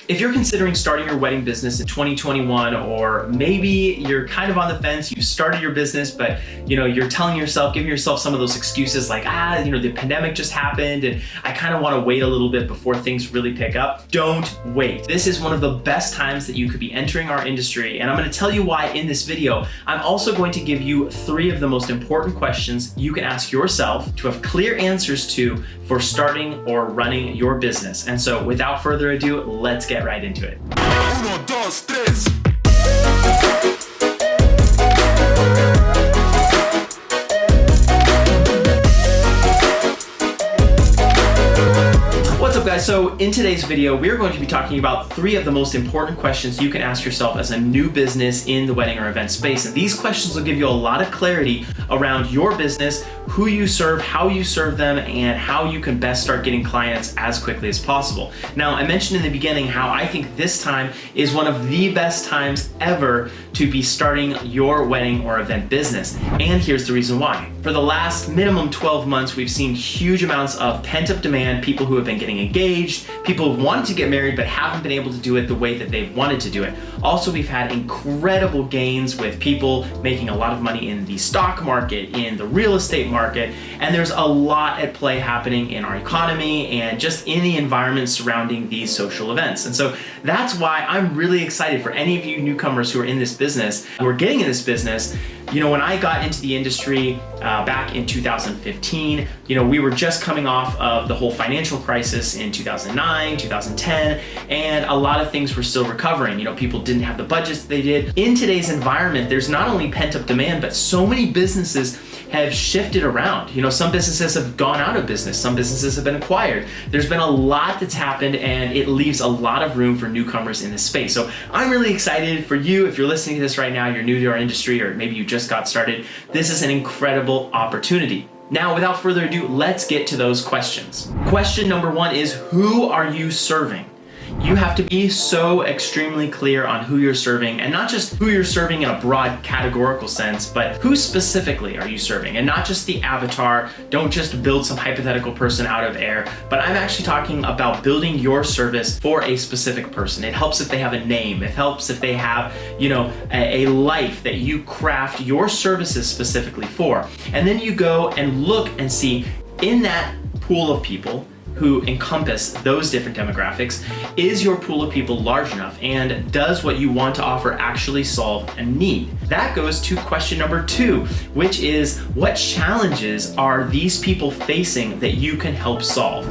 If you're considering starting your wedding business in 2021, or maybe you're kind of on the fence, you've started your business, but you're telling yourself, giving yourself some of those excuses like, the pandemic just happened and I kind of want to wait a little bit before things really pick up. Don't wait. This is one of the best times that you could be entering our industry, and I'm going to tell you why in this video. I'm also going to give you 3 of the most important questions you can ask yourself to have clear answers to for starting or running your business. And so without further ado, let's get right into it. Uno, dos, tres. What's up, guys? So in today's video, we're going to be talking about 3 of the most important questions you can ask yourself as a new business in the wedding or event space. And these questions will give you a lot of clarity around your business, who you serve, how you serve them, and how you can best start getting clients as quickly as possible. Now, I mentioned in the beginning how I think this time is one of the best times ever to be starting your wedding or event business. And here's the reason why. For the last minimum 12 months, we've seen huge amounts of pent-up demand, people who have been getting engaged, people who wanted to get married but haven't been able to do it the way that they've wanted to do it. Also, we've had incredible gains with people making a lot of money in the stock market, in the real estate market, and there's a lot at play happening in our economy and just in the environment surrounding these social events. And so that's why I'm really excited for any of you newcomers who are in this business, who are getting in this business. When I got into the industry back in 2015, we were just coming off of the whole financial crisis in 2009, 2010, and a lot of things were still recovering. People didn't have the budgets they did. In today's environment, there's not only pent-up demand, but so many businesses have shifted around. Some businesses have gone out of business. Some businesses have been acquired. There's been a lot that's happened, and it leaves a lot of room for newcomers in this space. So I'm really excited for you. If you're listening to this right now, you're new to our industry, or maybe you just got started, this is an incredible opportunity. Now, without further ado, let's get to those questions. Question number 1 is, who are you serving? You have to be so extremely clear on who you're serving, and not just who you're serving in a broad categorical sense, but who specifically are you serving, and not just the avatar. Don't just build some hypothetical person out of air, but I'm actually talking about building your service for a specific person. It helps if they have a name. It helps if they have, a life that you craft your services specifically for. And then you go and look and see in that pool of people who encompass those different demographics, is your pool of people large enough, and does what you want to offer actually solve a need? That goes to question number 2, which is, what challenges are these people facing that you can help solve?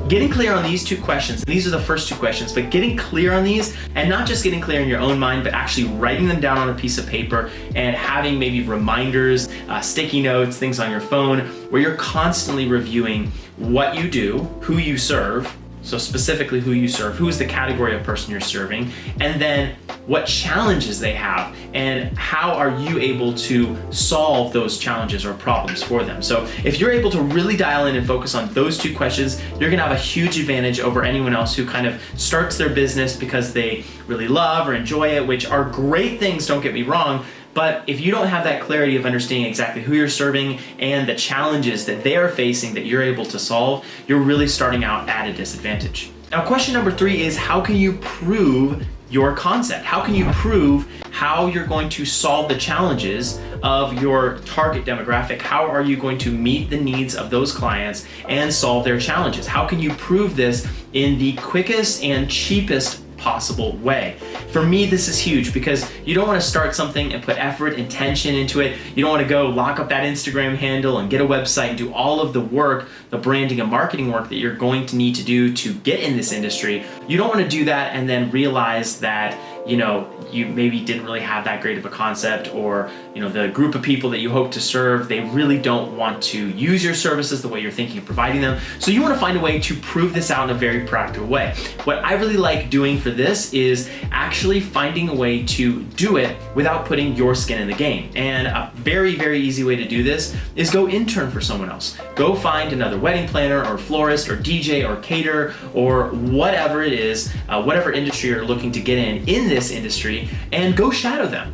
Getting clear on these 2 questions, and these are the first 2 questions, but getting clear on these, and not just getting clear in your own mind, but actually writing them down on a piece of paper and having maybe reminders, sticky notes, things on your phone, where you're constantly reviewing what you do, who you serve, so specifically who you serve, who is the category of person you're serving, and then what challenges they have, and how are you able to solve those challenges or problems for them. So if you're able to really dial in and focus on those 2 questions, you're gonna have a huge advantage over anyone else who kind of starts their business because they really love or enjoy it, which are great things, don't get me wrong. But if you don't have that clarity of understanding exactly who you're serving and the challenges that they are facing that you're able to solve, you're really starting out at a disadvantage. Now, question number 3 is, how can you prove your concept? How can you prove how you're going to solve the challenges of your target demographic? How are you going to meet the needs of those clients and solve their challenges? How can you prove this in the quickest and cheapest possible way? For me, this is huge, because you don't want to start something and put effort and tension into it. You don't want to go lock up that Instagram handle and get a website and do all of the work, the branding and marketing work that you're going to need to do to get in this industry. You don't want to do that and then realize that you maybe didn't really have that great of a concept, or the group of people that you hope to serve, they really don't want to use your services the way you're thinking of providing them. So you want to find a way to prove this out in a very practical way. What I really like doing for this is actually finding a way to do it without putting your skin in the game. And a very, very easy way to do this is go intern for someone else. Go find another wedding planner or florist or DJ or caterer or whatever it is, whatever industry you're looking to get in this industry, and go shadow them.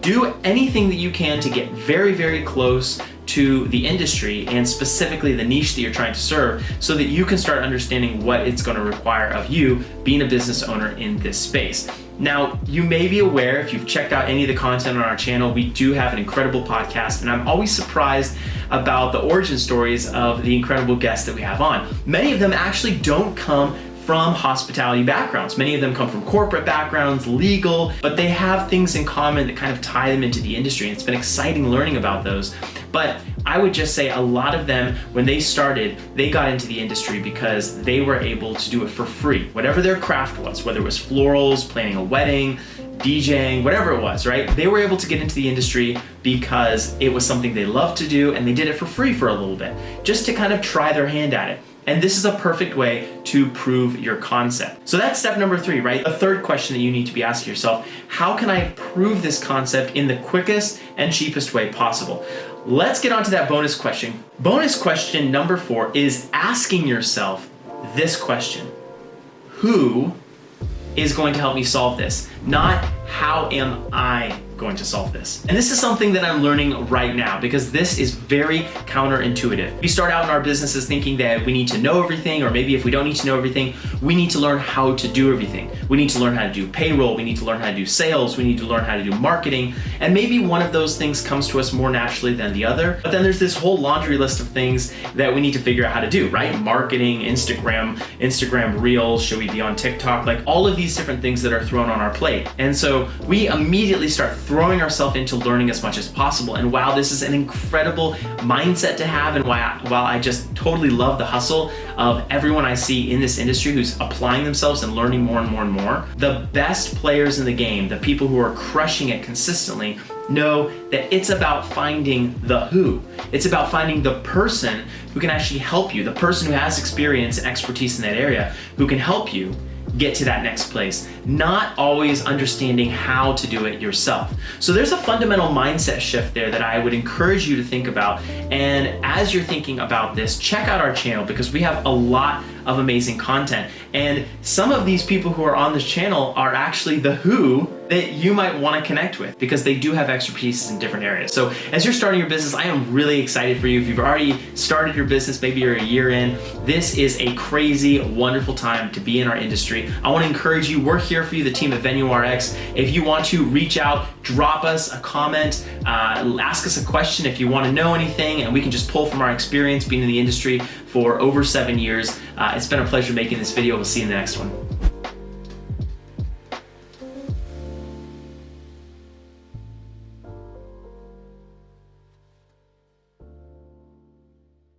Do anything that you can to get very, very close to the industry and specifically the niche that you're trying to serve so that you can start understanding what it's going to require of you being a business owner in this space. Now, you may be aware, if you've checked out any of the content on our channel, we do have an incredible podcast, and I'm always surprised about the origin stories of the incredible guests that we have on. Many of them actually don't come from hospitality backgrounds. Many of them come from corporate backgrounds, legal, but they have things in common that kind of tie them into the industry. And it's been exciting learning about those. But I would just say a lot of them, when they started, they got into the industry because they were able to do it for free. Whatever their craft was, whether it was florals, planning a wedding, DJing, whatever it was, right? They were able to get into the industry because it was something they loved to do, and they did it for free for a little bit, just to kind of try their hand at it. And this is a perfect way to prove your concept. So that's step number 3, right? The third question that you need to be asking yourself: how can I prove this concept in the quickest and cheapest way possible? Let's get on to that bonus question. Bonus question number 4 is asking yourself this question: who is going to help me solve this? Not how am I going to solve this? And this is something that I'm learning right now, because this is very counterintuitive. We start out in our businesses thinking that we need to know everything, or maybe if we don't need to know everything, we need to learn how to do everything. We need to learn how to do payroll, we need to learn how to do sales, we need to learn how to do marketing, and maybe one of those things comes to us more naturally than the other. But then there's this whole laundry list of things that we need to figure out how to do, right? Marketing, Instagram Reels, should we be on TikTok? Like all of these different things that are thrown on our plate. And so we immediately start throwing ourselves into learning as much as possible. And wow, this is an incredible mindset to have. And while I just totally love the hustle of everyone I see in this industry who's applying themselves and learning more and more and more, the best players in the game, the people who are crushing it consistently, know that it's about finding the who. It's about finding the person who can actually help you, the person who has experience and expertise in that area, who can help you get to that next place, not always understanding how to do it yourself. So there's a fundamental mindset shift there that I would encourage you to think about. And as you're thinking about this, check out our channel, because we have a lot of amazing content. And some of these people who are on this channel are actually the who that you might want to connect with, because they do have expertise in different areas. So as you're starting your business, I am really excited for you. If you've already started your business, maybe you're a year in, this is a crazy, wonderful time to be in our industry. I want to encourage you. We're here for you, the team at Venue RX. If you want to reach out, drop us a comment, ask us a question if you want to know anything, and we can just pull from our experience being in the industry for over 7 years. It's been a pleasure making this video. We'll see you in the next one.